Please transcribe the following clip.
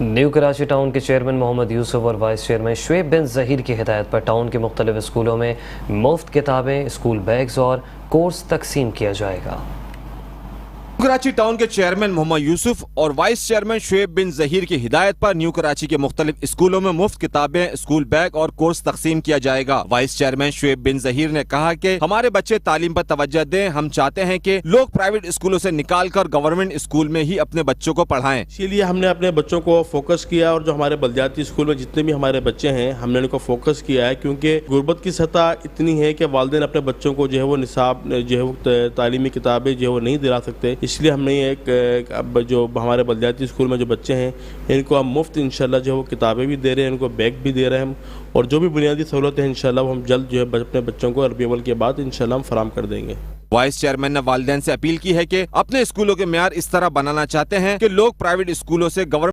New Karachi town کے chairman محمد یوسف اور vice chairman Shoaib بن ظہیر کی ہدایت پر ٹاؤن کے مختلف اسکولوں میں مفت کتابیں، اسکول بیگز اور کورس تقسیم کیا جائے گا۔ کراچی ٹاؤن کے چیئرمین محمد یوسف اور وائس چیئرمین شعیب بن ظہیر کی ہدایت پر نیو کراچی کے مختلف اسکولوں میں مفت کتابیں، اسکول بیگ اور کورس تقسیم کیا جائے گا۔ وائس چیئرمین شعیب بن ظہیر نے کہا کہ ہمارے بچے تعلیم پر توجہ دیں، ہم چاہتے ہیں کہ لوگ پرائیویٹ اسکولوں سے نکال کر گورنمنٹ اسکول میں ہی اپنے بچوں کو پڑھائیں۔ اسی لیے ہم نے اپنے بچوں کو فوکس کیا اور جو ہمارے بلدیاتی اسکول میں جتنے بھی ہمارے بچے ہیں ہم نے ان کو فوکس کیا ہے، کیونکہ غربت کی سطح اتنی ہے کہ والدین اپنے بچوں کو جو ہے وہ نصاب جو ہے وہ تعلیمی کتابیں جو ہے وہ نہیں دلا سکتے۔ اس لیے ہم نے ایک اب جو ہمارے بلدیاتی اسکول میں جو بچے ہیں ان کو ہم مفت انشاءاللہ جو ہے وہ کتابیں بھی دے رہے ہیں، ان کو بیگ بھی دے رہے ہیں ہم، اور جو بھی بنیادی سہولتیں ہیں انشاءاللہ وہ ہم جلد جو ہے اپنے بچوں کو عربی اول کے بعد انشاءاللہ ہم فراہم کر دیں گے۔ وائس چیئرمین نے والدین سے اپیل کی ہے کہ اپنے اسکولوں کے معیار اس طرح بنانا چاہتے ہیں کہ لوگ پرائیویٹ اسکولوں سے گورنمنٹ